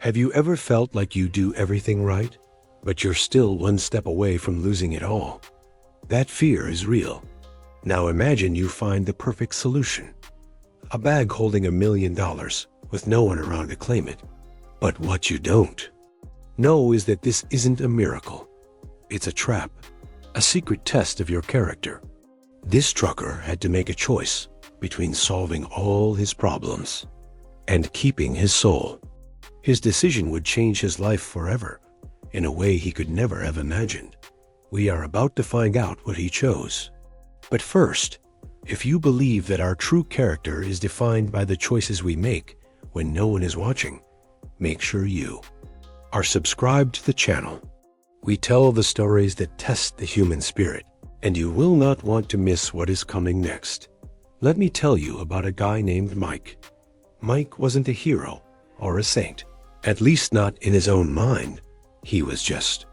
Have you ever felt like you do everything right, but you're still one step away from losing it all? That fear is real. Now imagine you find the perfect solution. A bag holding $1 million with no one around to claim it. But what you don't know is that this isn't a miracle. It's a trap, a secret test of your character. This trucker had to make a choice between solving all his problems and keeping his soul. His decision would change his life forever, in a way he could never have imagined. We are about to find out what he chose. But first, if you believe that our true character is defined by the choices we make when no one is watching, make sure you are subscribed to the channel. We tell the stories that test the human spirit, and you will not want to miss what is coming next. Let me tell you about a guy named Mike. Mike wasn't a hero or a saint, at least not in his own mind. He was just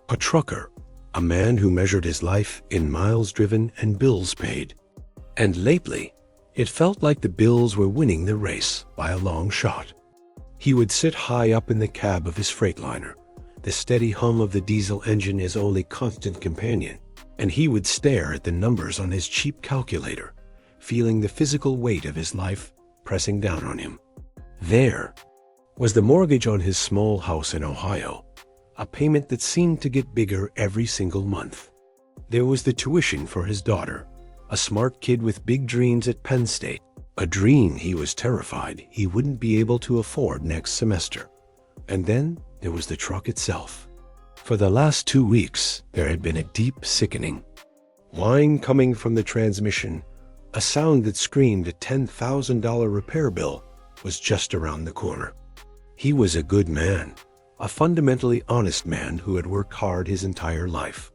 a trucker, a man who measured his life in miles driven and bills paid. And lately, it felt like the bills were winning the race by a long shot. He would sit high up in the cab of his Freightliner, the steady hum of the diesel engine his only constant companion, and he would stare at the numbers on his cheap calculator, feeling the physical weight of his life pressing down on him. There was the mortgage on his small house in Ohio, a payment that seemed to get bigger every single month. There was the tuition for his daughter, a smart kid with big dreams at Penn State, a dream he was terrified he wouldn't be able to afford next semester. And then there was the truck itself. For the last 2 weeks, there had been a deep sickening whine coming from the transmission, a sound that screamed a $10,000 repair bill was just around the corner. He was a good man, a fundamentally honest man who had worked hard his entire life.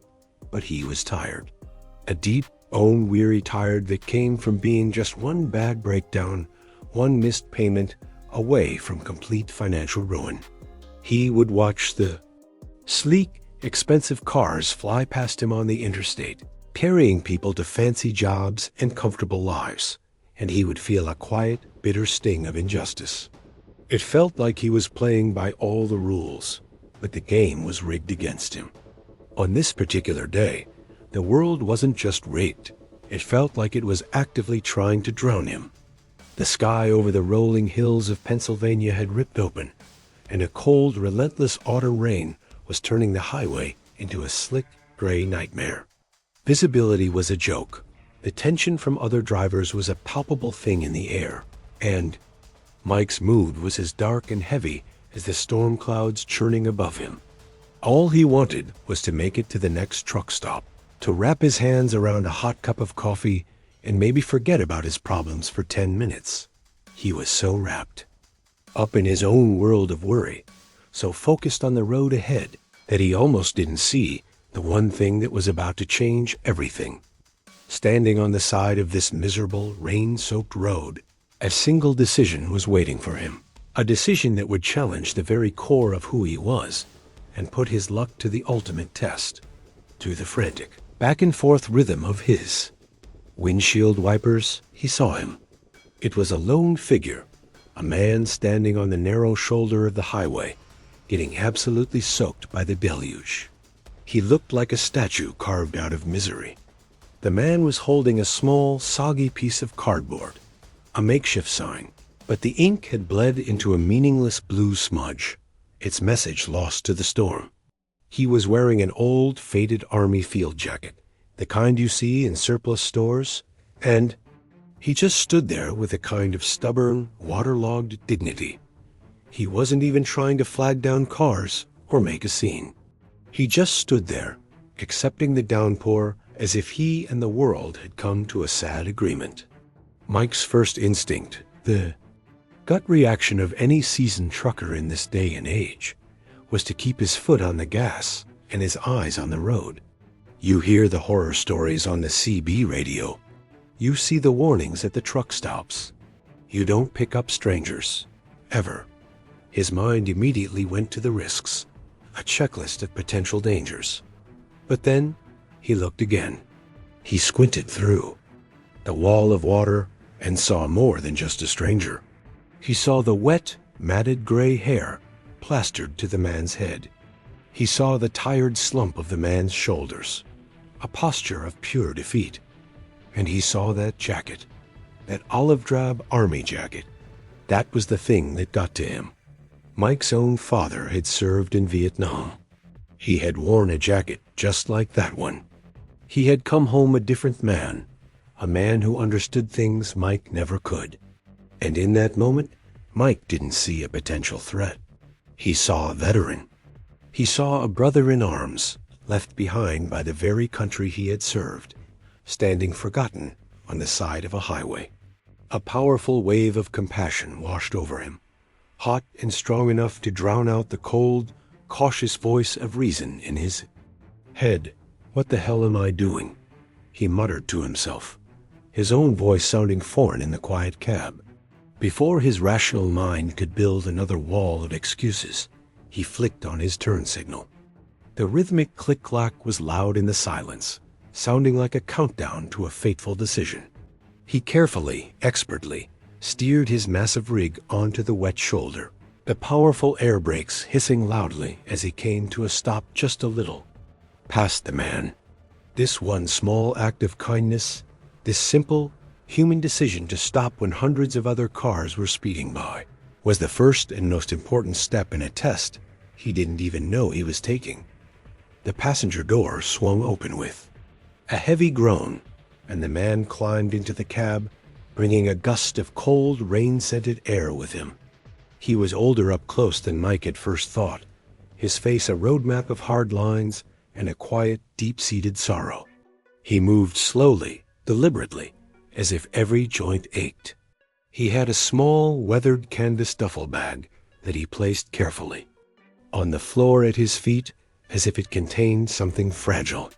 But he was tired. A deep, weary tired that came from being just one bad breakdown, one missed payment away from complete financial ruin. He would watch the sleek, expensive cars fly past him on the interstate, carrying people to fancy jobs and comfortable lives, and he would feel a quiet, bitter sting of injustice. It felt like he was playing by all the rules, but the game was rigged against him. On this particular day, the world wasn't just rigged. It felt like it was actively trying to drown him. The sky over the rolling hills of Pennsylvania had ripped open, and a cold, relentless autumn rain was turning the highway into a slick, gray nightmare. Visibility was a joke. The tension from other drivers was a palpable thing in the air, and Mike's mood was as dark and heavy as the storm clouds churning above him. All he wanted was to make it to the next truck stop, to wrap his hands around a hot cup of coffee and maybe forget about his problems for 10 minutes. He was so wrapped up in his own world of worry, so focused on the road ahead, that he almost didn't see the one thing that was about to change everything. Standing on the side of this miserable, rain-soaked road, a single decision was waiting for him, a decision that would challenge the very core of who he was and put his luck to the ultimate test, to the frantic, back-and-forth rhythm of his windshield wipers. He saw him. It was a lone figure, a man standing on the narrow shoulder of the highway, getting absolutely soaked by the deluge. He looked like a statue carved out of misery. The man was holding a small, soggy piece of cardboard, a makeshift sign, but the ink had bled into a meaningless blue smudge, its message lost to the storm. He was wearing an old, faded army field jacket, the kind you see in surplus stores, and he just stood there with a kind of stubborn, waterlogged dignity. He wasn't even trying to flag down cars or make a scene. He just stood there, accepting the downpour as if he and the world had come to a sad agreement. Mike's first instinct, the gut reaction of any seasoned trucker in this day and age, was to keep his foot on the gas and his eyes on the road. You hear the horror stories on the CB radio. You see the warnings at the truck stops. You don't pick up strangers, ever. His mind immediately went to the risks, a checklist of potential dangers. But then he looked again. He squinted through the wall of water and saw more than just a stranger. He saw the wet, matted gray hair plastered to the man's head. He saw the tired slump of the man's shoulders, a posture of pure defeat. And he saw that jacket, that olive-drab army jacket. That was the thing that got to him. Mike's own father had served in Vietnam. He had worn a jacket just like that one. He had come home a different man, a man who understood things Mike never could. And in that moment, Mike didn't see a potential threat. He saw a veteran. He saw a brother in arms, left behind by the very country he had served, standing forgotten on the side of a highway. A powerful wave of compassion washed over him, hot and strong enough to drown out the cold, cautious voice of reason in his head. "What the hell am I doing?" he muttered to himself, his own voice sounding foreign in the quiet cab. Before his rational mind could build another wall of excuses, he flicked on his turn signal. The rhythmic click-clack was loud in the silence, sounding like a countdown to a fateful decision. He carefully, expertly, steered his massive rig onto the wet shoulder, the powerful air brakes hissing loudly as he came to a stop just a little past the man. This one small act of kindness, this simple, human decision to stop when hundreds of other cars were speeding by, was the first and most important step in a test he didn't even know he was taking. The passenger door swung open with a heavy groan, and the man climbed into the cab, bringing a gust of cold, rain-scented air with him. He was older up close than Mike had first thought, his face a roadmap of hard lines and a quiet, deep-seated sorrow. He moved slowly, deliberately, as if every joint ached. He had a small, weathered canvas duffel bag that he placed carefully on the floor at his feet, as if it contained something fragile.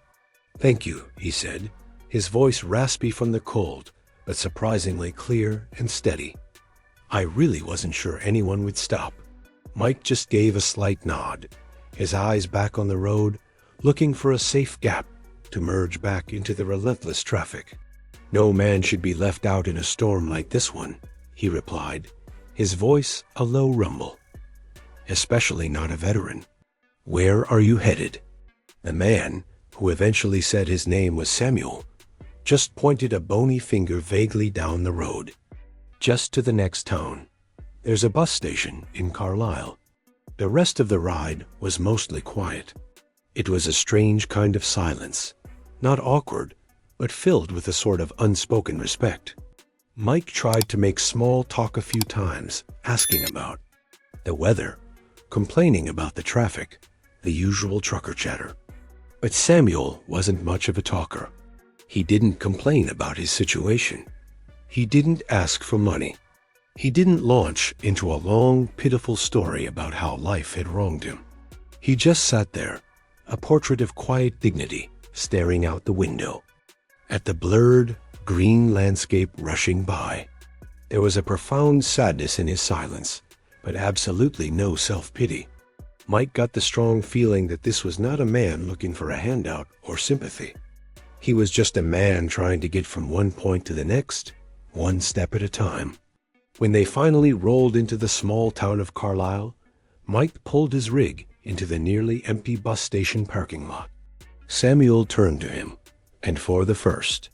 "Thank you," he said, his voice raspy from the cold, but surprisingly clear and steady. "I really wasn't sure anyone would stop." Mike just gave a slight nod, his eyes back on the road, looking for a safe gap to merge back into the relentless traffic. "No man should be left out in a storm like this one," he replied, his voice a low rumble. "Especially not a veteran. Where are you headed?" The man, who eventually said his name was Samuel, just pointed a bony finger vaguely down the road. "Just to the next town. There's a bus station in Carlisle." The rest of the ride was mostly quiet. It was a strange kind of silence, not awkward, but filled with a sort of unspoken respect. Mike tried to make small talk a few times, asking about the weather, complaining about the traffic, the usual trucker chatter. But Samuel wasn't much of a talker. He didn't complain about his situation. He didn't ask for money. He didn't launch into a long, pitiful story about how life had wronged him. He just sat there, a portrait of quiet dignity, staring out the window at the blurred, green landscape rushing by. There was a profound sadness in his silence, but absolutely no self-pity. Mike got the strong feeling that this was not a man looking for a handout or sympathy. He was just a man trying to get from one point to the next, one step at a time. When they finally rolled into the small town of Carlisle, Mike pulled his rig into the nearly empty bus station parking lot. Samuel turned to him, and for the first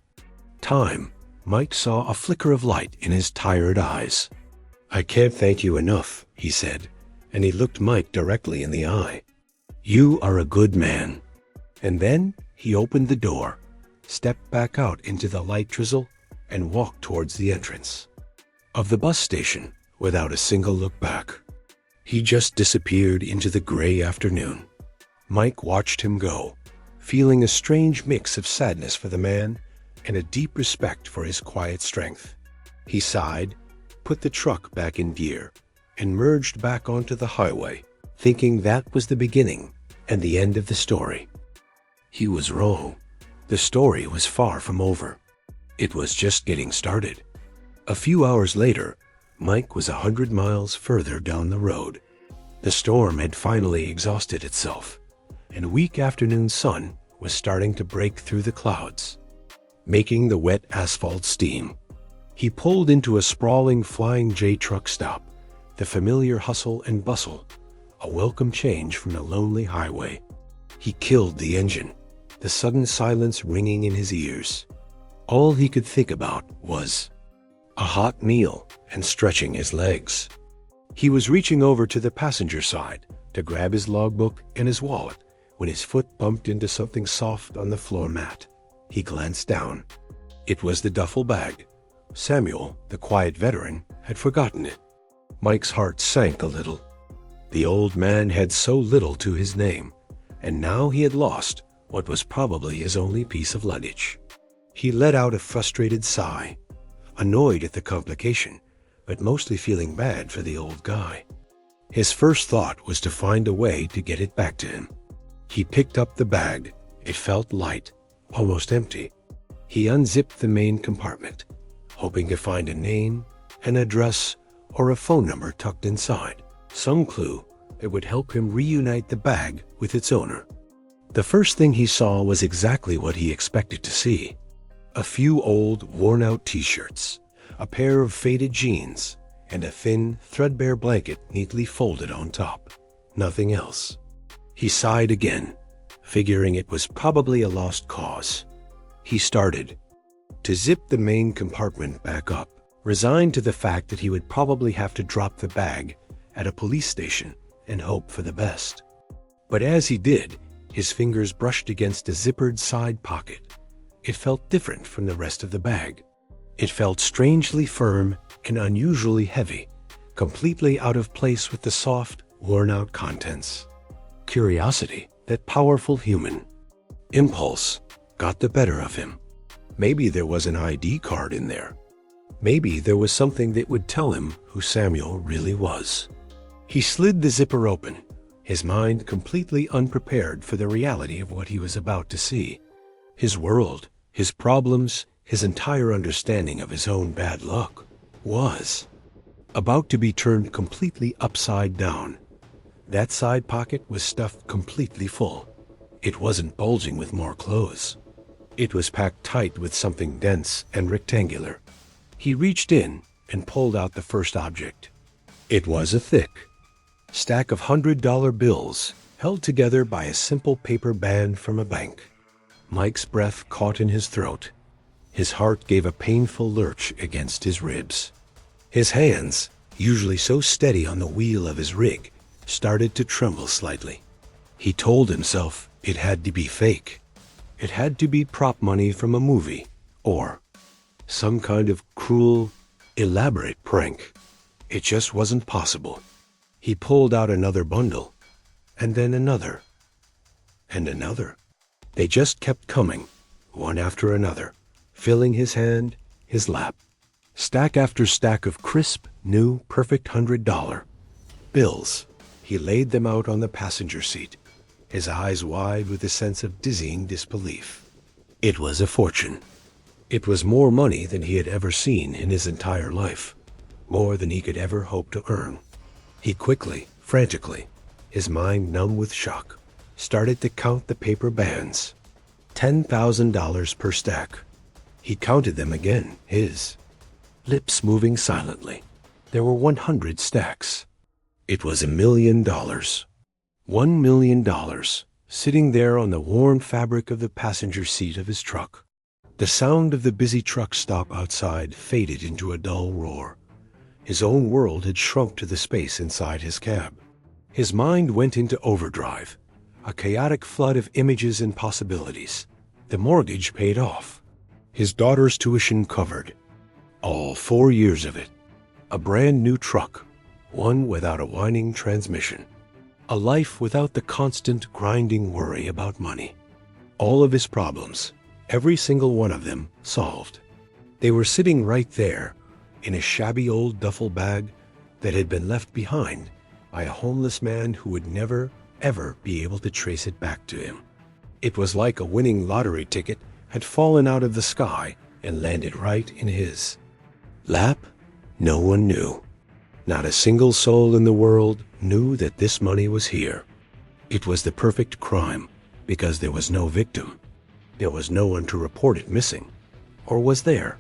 time, Mike saw a flicker of light in his tired eyes. "I can't thank you enough," he said, and he looked Mike directly in the eye. "You are a good man." And then he opened the door, stepped back out into the light drizzle, and walked towards the entrance of the bus station without a single look back. He just disappeared into the gray afternoon. Mike watched him go, feeling a strange mix of sadness for the man and a deep respect for his quiet strength. He sighed, put the truck back in gear, and merged back onto the highway, thinking that was the beginning and the end of the story. He was wrong. The story was far from over. It was just getting started. A few hours later, Mike was 100 miles further down the road. The storm had finally exhausted itself, and weak afternoon sun was starting to break through the clouds, making the wet asphalt steam. He pulled into a sprawling Flying J truck stop, the familiar hustle and bustle a welcome change from the lonely highway. He killed the engine, the sudden silence ringing in his ears. All he could think about was a hot meal and stretching his legs. He was reaching over to the passenger side to grab his logbook and his wallet when his foot bumped into something soft on the floor mat. He glanced down. It was the duffel bag. Samuel, the quiet veteran, had forgotten it. Mike's heart sank a little. The old man had so little to his name, and now he had lost what was probably his only piece of luggage. He let out a frustrated sigh, annoyed at the complication, but mostly feeling bad for the old guy. His first thought was to find a way to get it back to him. He picked up the bag. It felt light, almost empty. He unzipped the main compartment, hoping to find a name, an address, or a phone number tucked inside, some clue that would help him reunite the bag with its owner. The first thing he saw was exactly what he expected to see. A few old, worn-out t-shirts, a pair of faded jeans, and a thin, threadbare blanket neatly folded on top. Nothing else. He sighed again, figuring it was probably a lost cause. He started to zip the main compartment back up, resigned to the fact that he would probably have to drop the bag at a police station and hope for the best. But as he did, his fingers brushed against a zippered side pocket. It felt different from the rest of the bag. It felt strangely firm and unusually heavy, completely out of place with the soft, worn-out contents. Curiosity, that powerful human impulse, got the better of him. Maybe there was an ID card in there. Maybe there was something that would tell him who Samuel really was. He slid the zipper open, his mind completely unprepared for the reality of what he was about to see. His world, his problems, his entire understanding of his own bad luck was about to be turned completely upside down. That side pocket was stuffed completely full. It wasn't bulging with more clothes. It was packed tight with something dense and rectangular. He reached in and pulled out the first object. It was a thick stack of $100 bills held together by a simple paper band from a bank. Mike's breath caught in his throat. His heart gave a painful lurch against his ribs. His hands, usually so steady on the wheel of his rig, started to tremble slightly. He told himself it had to be fake. It had to be prop money from a movie, or some kind of cruel, elaborate prank. It just wasn't possible. He pulled out another bundle, and then another, and another. They just kept coming, one after another, filling his hand, his lap. Stack after stack of crisp, new, perfect $100 bills. He laid them out on the passenger seat, his eyes wide with a sense of dizzying disbelief. It was a fortune. It was more money than he had ever seen in his entire life, more than he could ever hope to earn. He quickly, frantically, his mind numb with shock, started to count the paper bands. $10,000 per stack. He counted them again, his lips moving silently. There were 100 stacks. It was $1 million. $1 million, sitting there on the warm fabric of the passenger seat of his truck. The sound of the busy truck stop outside faded into a dull roar. His own world had shrunk to the space inside his cab. His mind went into overdrive, a chaotic flood of images and possibilities. The mortgage paid off. His daughter's tuition covered. All 4 years of it. A brand new truck, one without a whining transmission. A life without the constant grinding worry about money. All of his problems, every single one of them, solved. They were sitting right there, in a shabby old duffel bag that had been left behind by a homeless man who would never, ever be able to trace it back to him. It was like a winning lottery ticket had fallen out of the sky and landed right in his lap. No one knew. Not a single soul in the world knew that this money was here. It was the perfect crime because there was no victim. There was no one to report it missing. Or was there?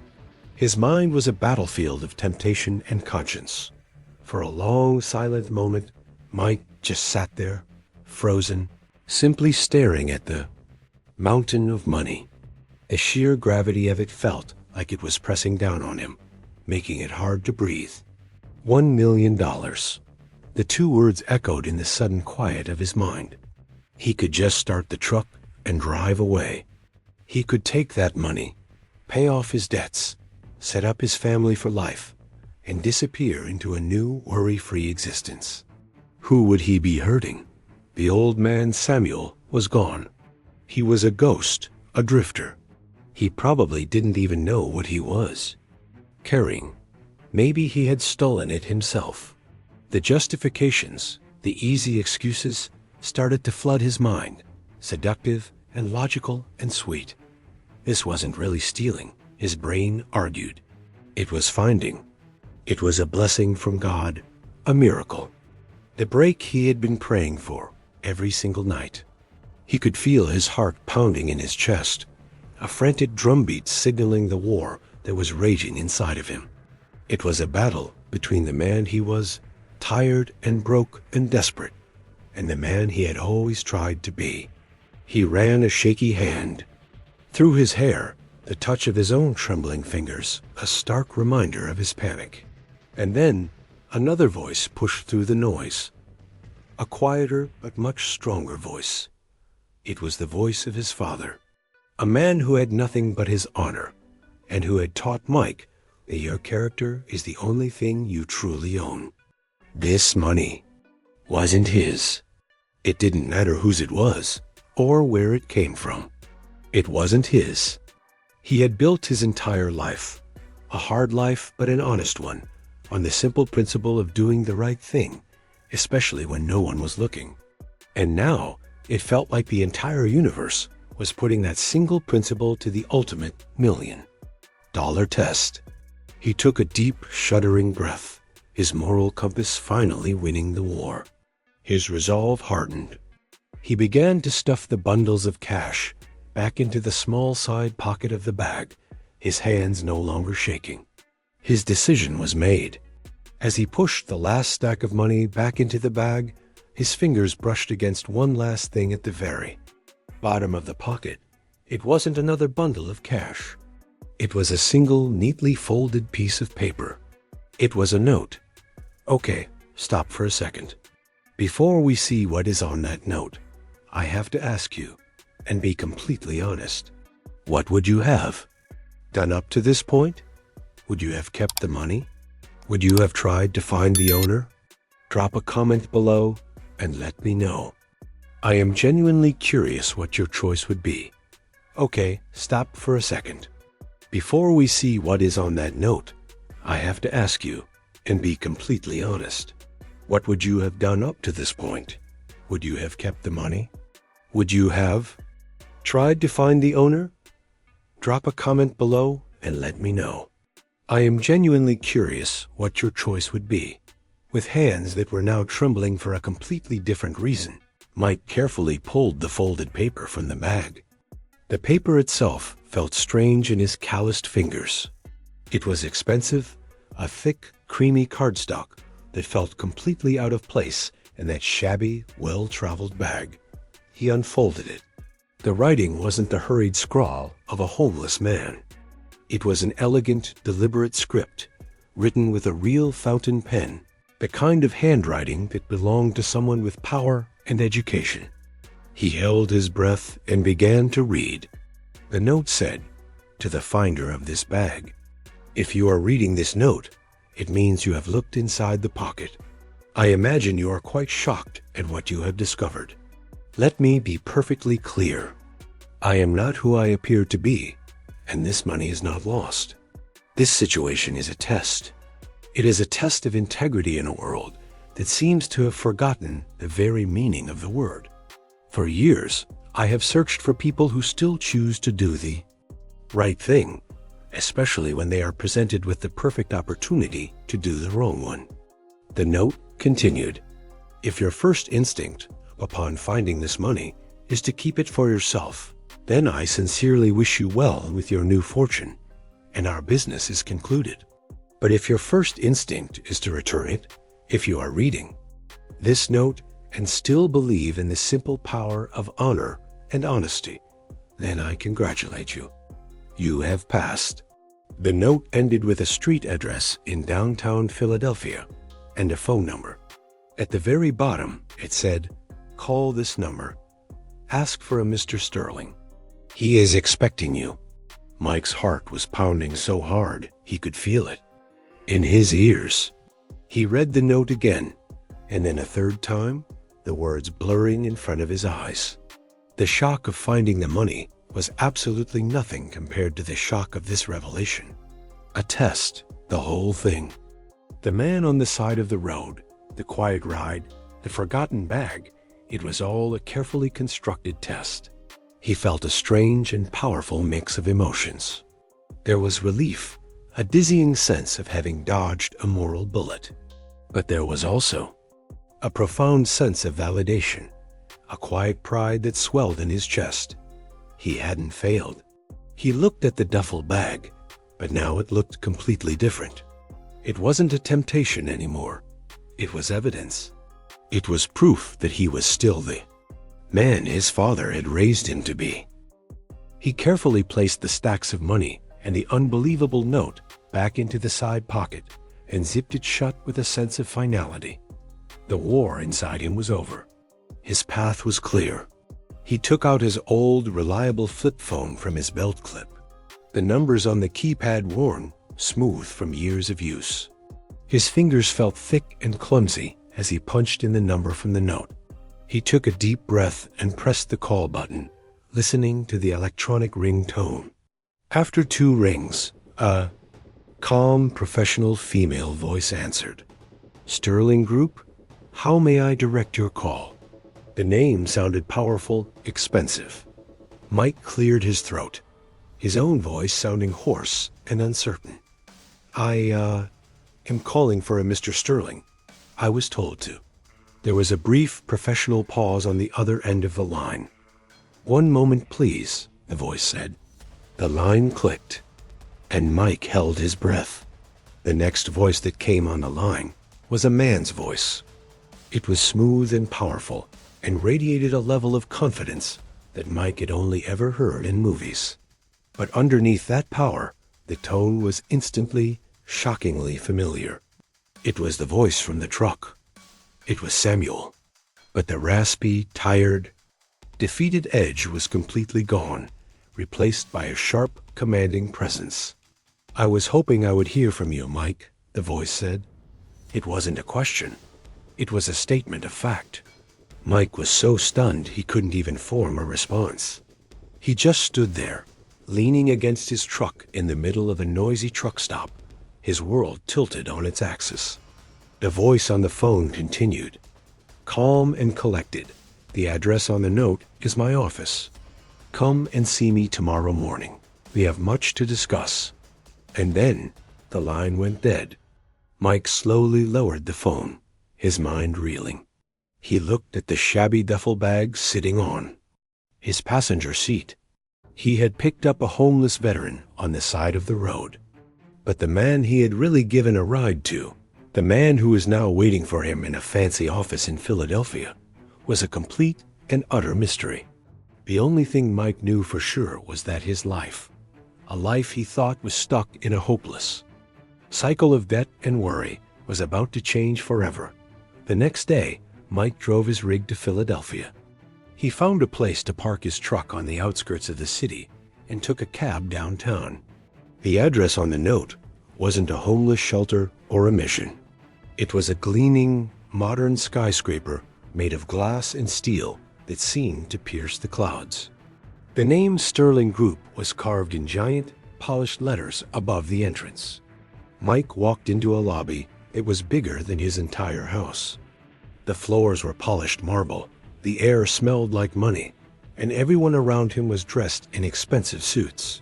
His mind was a battlefield of temptation and conscience. For a long, silent moment, Mike just sat there, frozen, simply staring at the mountain of money. The sheer gravity of it felt like it was pressing down on him, making it hard to breathe. $1 million. The two words echoed in the sudden quiet of his mind. He could just start the truck and drive away. He could take that money, pay off his debts, set up his family for life, and disappear into a new, worry-free existence. Who would he be hurting? The old man Samuel was gone. He was a ghost, a drifter. He probably didn't even know what he was carrying. Maybe he had stolen it himself. The justifications, the easy excuses, started to flood his mind, seductive and logical and sweet. This wasn't really stealing, his brain argued. It was finding. It was a blessing from God, a miracle. The break he had been praying for every single night. He could feel his heart pounding in his chest, a frantic drumbeat signaling the war that was raging inside of him. It was a battle between the man he was, tired and broke and desperate, and the man he had always tried to be. He ran a shaky hand through his hair, the touch of his own trembling fingers, a stark reminder of his panic. And then another voice pushed through the noise, a quieter but much stronger voice. It was the voice of his father, a man who had nothing but his honor, and who had taught Mike that your character is the only thing you truly own. This money wasn't his. It didn't matter whose it was, or where it came from. It wasn't his. He had built his entire life, a hard life but an honest one, on the simple principle of doing the right thing, especially when no one was looking. And now it felt like the entire universe was putting that single principle to the ultimate $1,000,000 test. He took a deep, shuddering breath, his moral compass finally winning the war. His resolve hardened. He began to stuff the bundles of cash back into the small side pocket of the bag, his hands no longer shaking. His decision was made. As he pushed the last stack of money back into the bag, his fingers brushed against one last thing at the very bottom of the pocket. It wasn't another bundle of cash. It was a single, neatly folded piece of paper. It was a note. Okay, stop for a second. Before we see what is on that note, I have to ask you, and be completely honest, what would you have done up to this point? Would you have kept the money? Would you have tried to find the owner? Drop a comment below and let me know. I am genuinely curious what your choice would be. Okay, stop for a second. Before we see what is on that note, I have to ask you, and be completely honest, what would you have done up to this point? Would you have kept the money? Would you have tried to find the owner? Drop a comment below and let me know. I am genuinely curious what your choice would be. With hands that were now trembling for a completely different reason, Mike carefully pulled the folded paper from the bag. The paper itself felt strange in his calloused fingers. It was expensive, a thick, creamy cardstock that felt completely out of place in that shabby, well-traveled bag. He unfolded it. The writing wasn't the hurried scrawl of a homeless man. It was an elegant, deliberate script, written with a real fountain pen, the kind of handwriting that belonged to someone with power and education. He held his breath and began to read. The note said, "To the finder of this bag. If you are reading this note, it means you have looked inside the pocket. I imagine you are quite shocked at what you have discovered. Let me be perfectly clear. I am not who I appear to be, and this money is not lost. This situation is a test. It is a test of integrity in a world that seems to have forgotten the very meaning of the word. For years, I have searched for people who still choose to do the right thing, especially when they are presented with the perfect opportunity to do the wrong one." The note continued, "If your first instinct, upon finding this money, is to keep it for yourself, then I sincerely wish you well with your new fortune, and our business is concluded. But if your first instinct is to return it, if you are reading, this note and still believe in the simple power of honor and honesty, then I congratulate you. You have passed. The note ended with a street address in downtown Philadelphia and a phone number. At the very bottom, it said, "Call this number. Ask for a Mr. Sterling. He is expecting you." Mike's heart was pounding so hard he could feel it in his ears. He read the note again, and then a third time, the words blurring in front of his eyes. The shock of finding the money was absolutely nothing compared to the shock of this revelation. A test, the whole thing. The man on the side of the road, the quiet ride, the forgotten bag, it was all a carefully constructed test. He felt a strange and powerful mix of emotions. There was relief, a dizzying sense of having dodged a moral bullet. But there was also a profound sense of validation, a quiet pride that swelled in his chest. He hadn't failed. He looked at the duffel bag, but now it looked completely different. It wasn't a temptation anymore. It was evidence. It was proof that he was still the man his father had raised him to be. He carefully placed the stacks of money and the unbelievable note back into the side pocket and zipped it shut with a sense of finality. The war inside him was over. His path was clear. He took out his old, reliable flip phone from his belt clip. The numbers on the keypad worn, smooth from years of use. His fingers felt thick and clumsy as he punched in the number from the note. He took a deep breath and pressed the call button, listening to the electronic ringtone. After 2 rings, a calm, professional female voice answered. "Sterling Group? How may I direct your call?" The name sounded powerful, expensive. Mike cleared his throat, his own voice sounding hoarse and uncertain. I am calling for a Mr. Sterling. I was told to." There was a brief, professional pause on the other end of the line. "One moment, please," the voice said. The line clicked, and Mike held his breath. The next voice that came on the line was a man's voice. It was smooth and powerful, and radiated a level of confidence that Mike had only ever heard in movies. But underneath that power, the tone was instantly, shockingly familiar. It was the voice from the truck. It was Samuel. But the raspy, tired, defeated edge was completely gone, replaced by a sharp, commanding presence. "I was hoping I would hear from you, Mike," the voice said. It wasn't a question. It was a statement of fact. Mike was so stunned he couldn't even form a response. He just stood there, leaning against his truck in the middle of a noisy truck stop, his world tilted on its axis. The voice on the phone continued, calm and collected. "The address on the note is my office. Come and see me tomorrow morning. We have much to discuss." And then the line went dead. Mike slowly lowered the phone, his mind reeling. He looked at the shabby duffel bag sitting on his passenger seat. He had picked up a homeless veteran on the side of the road. But the man he had really given a ride to, the man who was now waiting for him in a fancy office in Philadelphia, was a complete and utter mystery. The only thing Mike knew for sure was that his life, a life he thought was stuck in a hopeless cycle of debt and worry, was about to change forever. The next day, Mike drove his rig to Philadelphia. He found a place to park his truck on the outskirts of the city and took a cab downtown. The address on the note wasn't a homeless shelter or a mission. It was a gleaming, modern skyscraper made of glass and steel that seemed to pierce the clouds. The name Sterling Group was carved in giant, polished letters above the entrance. Mike walked into a lobby that was bigger than his entire house. The floors were polished marble, the air smelled like money, and everyone around him was dressed in expensive suits.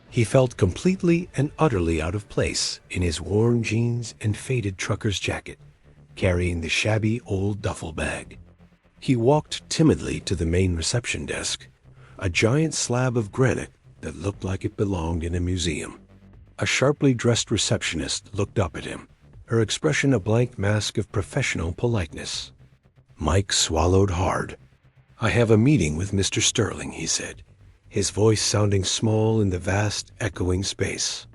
He felt completely and utterly out of place in his worn jeans and faded trucker's jacket, carrying the shabby old duffel bag. He walked timidly to the main reception desk, a giant slab of granite that looked like it belonged in a museum. A sharply dressed receptionist looked up at him, her expression a blank mask of professional politeness. Mike swallowed hard. "I have a meeting with Mr. Sterling," he said, his voice sounding small in the vast, echoing space.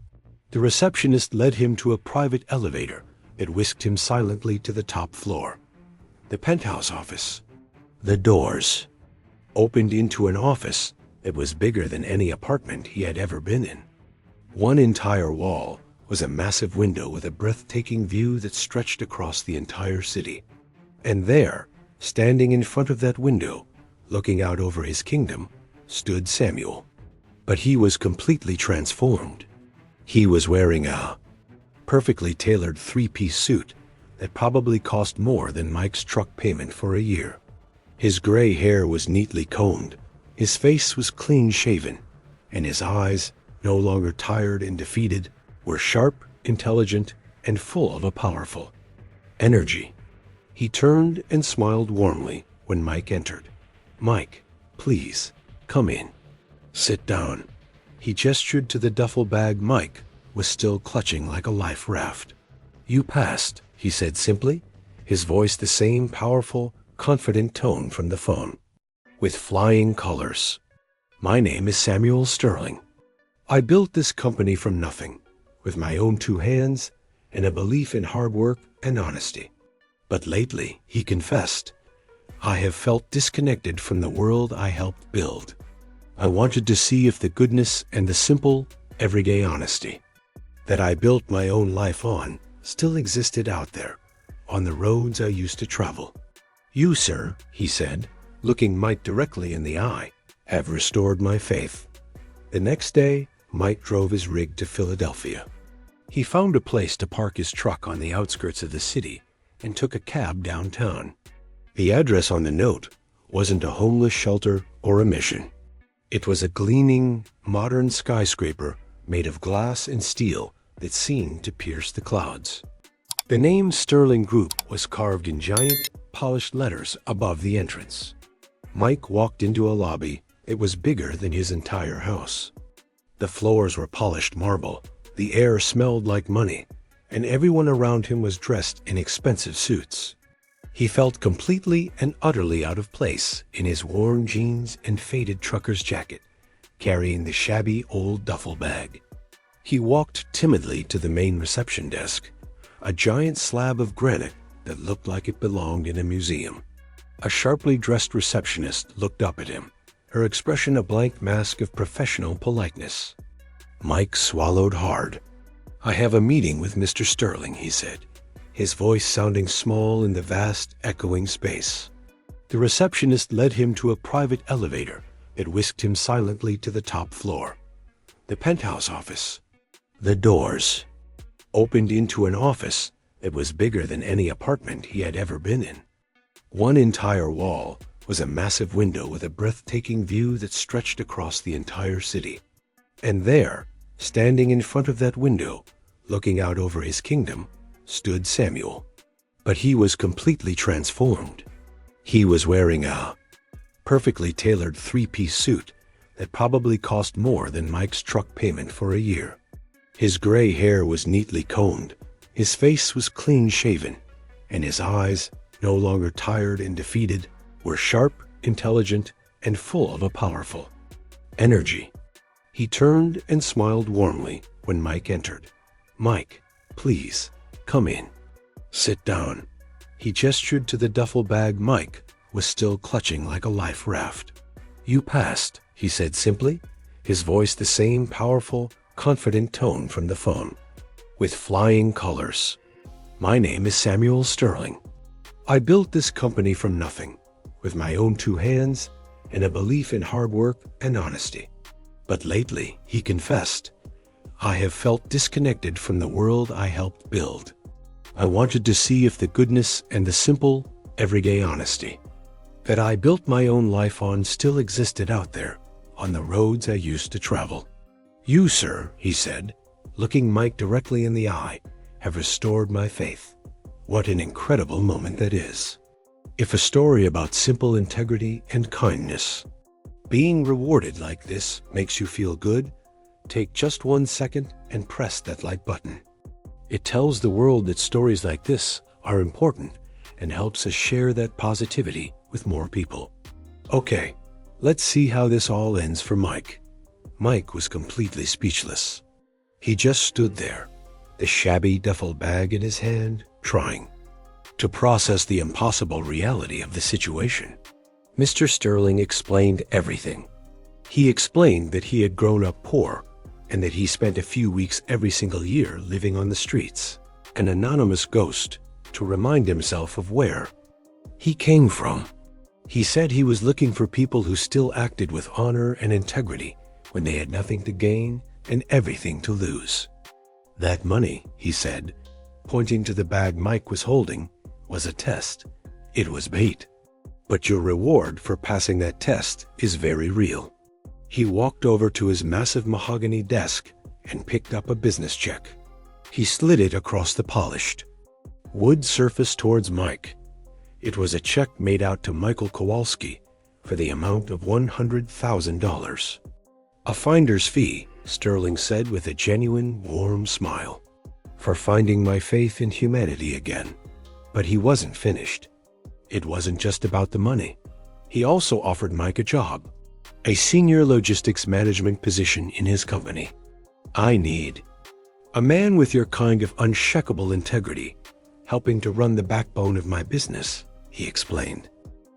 The receptionist led him to a private elevator that whisked him silently to the top floor. The penthouse office. The doors opened into an office that was bigger than any apartment he had ever been in. One entire wall was a massive window with a breathtaking view that stretched across the entire city. And there, standing in front of that window, looking out over his kingdom, stood Samuel. But he was completely transformed. He was wearing a perfectly tailored three-piece suit that probably cost more than Mike's truck payment for a year. His gray hair was neatly combed, his face was clean-shaven, and his eyes, no longer tired and defeated, were sharp, intelligent, and full of a powerful energy. He turned and smiled warmly when Mike entered. "Mike, please, come in. Sit down." He gestured to the duffel bag Mike was still clutching like a life raft. "You passed," he said simply, his voice the same powerful, confident tone from the phone. "With flying colors. My name is Samuel Sterling. I built this company from nothing, with my own two hands and a belief in hard work and honesty. But lately," he confessed, "I have felt disconnected from the world I helped build. I wanted to see if the goodness and the simple, everyday honesty that I built my own life on still existed out there, on the roads I used to travel. You, sir," he said, looking Mike directly in the eye, "have restored my faith." The next day, Mike drove his rig to Philadelphia. He found a place to park his truck on the outskirts of the city and took a cab downtown. The address on the note wasn't a homeless shelter or a mission. It was a gleaming, modern skyscraper made of glass and steel that seemed to pierce the clouds. The name Sterling Group was carved in giant, polished letters above the entrance. Mike walked into a lobby that was bigger than his entire house. The floors were polished marble, the air smelled like money, and everyone around him was dressed in expensive suits. He felt completely and utterly out of place in his worn jeans and faded trucker's jacket, carrying the shabby old duffel bag. He walked timidly to the main reception desk, a giant slab of granite that looked like it belonged in a museum. A sharply dressed receptionist looked up at him, her expression a blank mask of professional politeness. Mike swallowed hard. "I have a meeting with Mr. Sterling," he said, his voice sounding small in the vast, echoing space. The receptionist led him to a private elevator that whisked him silently to the top floor. The penthouse office. The doors opened into an office that was bigger than any apartment he had ever been in. One entire wall was a massive window with a breathtaking view that stretched across the entire city. And there, standing in front of that window, looking out over his kingdom, stood Samuel. But he was completely transformed. He was wearing a perfectly tailored three-piece suit that probably cost more than Mike's truck payment for a year. His gray hair was neatly combed, his face was clean-shaven, and his eyes, no longer tired and defeated, were sharp, intelligent, and full of a powerful energy. He turned and smiled warmly when Mike entered. "Mike, please, come in. Sit down." He gestured to the duffel bag Mike was still clutching like a life raft. "You passed," he said simply, his voice the same powerful, confident tone from the phone. "With flying colors. My name is Samuel Sterling. I built this company from nothing, with my own two hands and a belief in hard work and honesty. But lately," he confessed, "I have felt disconnected from the world I helped build. I wanted to see if the goodness and the simple, everyday honesty that I built my own life on still existed out there, on the roads I used to travel. You, sir," he said, looking Mike directly in the eye, "have restored my faith." What an incredible moment that is. If a story about simple integrity and kindness, being rewarded like this, makes you feel good, take just 1 second and press that like button. It tells the world that stories like this are important and helps us share that positivity with more people. Okay, let's see how this all ends for Mike. Mike was completely speechless. He just stood there, the shabby duffel bag in his hand, trying to process the impossible reality of the situation. Mr. Sterling explained everything. He explained that he had grown up poor and that he spent a few weeks every single year living on the streets, an anonymous ghost, to remind himself of where he came from. He said he was looking for people who still acted with honor and integrity when they had nothing to gain and everything to lose. That money, he said, pointing to the bag Mike was holding, was a test. It was bait. But your reward for passing that test is very real. He walked over to his massive mahogany desk and picked up a business check. He slid it across the polished wood surface towards Mike. It was a check made out to Michael Kowalski for the amount of $100,000. A finder's fee, Sterling said with a genuine, warm smile, for finding my faith in humanity again. But he wasn't finished. It wasn't just about the money. He also offered Mike a job, a senior logistics management position in his company. I need a man with your kind of unshakable integrity, helping to run the backbone of my business, he explained.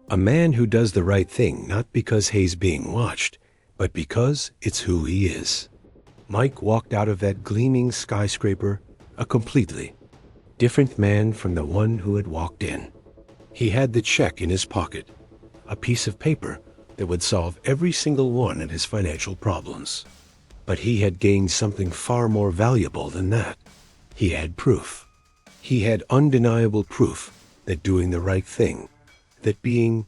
A man who does the right thing not because he's being watched, but because it's who he is. Mike walked out of that gleaming skyscraper a completely different man from the one who had walked in. He had the check in his pocket, a piece of paper that would solve every single one of his financial problems. But he had gained something far more valuable than that. He had proof. He had undeniable proof that doing the right thing, that being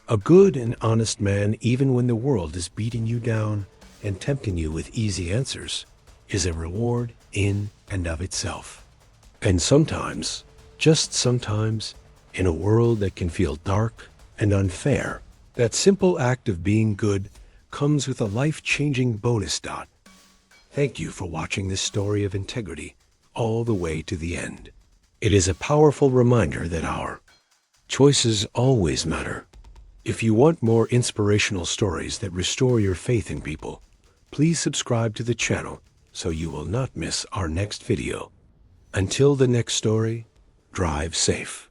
a good and honest man even when the world is beating you down and tempting you with easy answers, is a reward in and of itself. And sometimes, just sometimes, in a world that can feel dark and unfair, that simple act of being good comes with a life-changing bonus dot. Thank you for watching this story of integrity all the way to the end. It is a powerful reminder that our choices always matter. If you want more inspirational stories that restore your faith in people, please subscribe to the channel so you will not miss our next video. Until the next story, drive safe.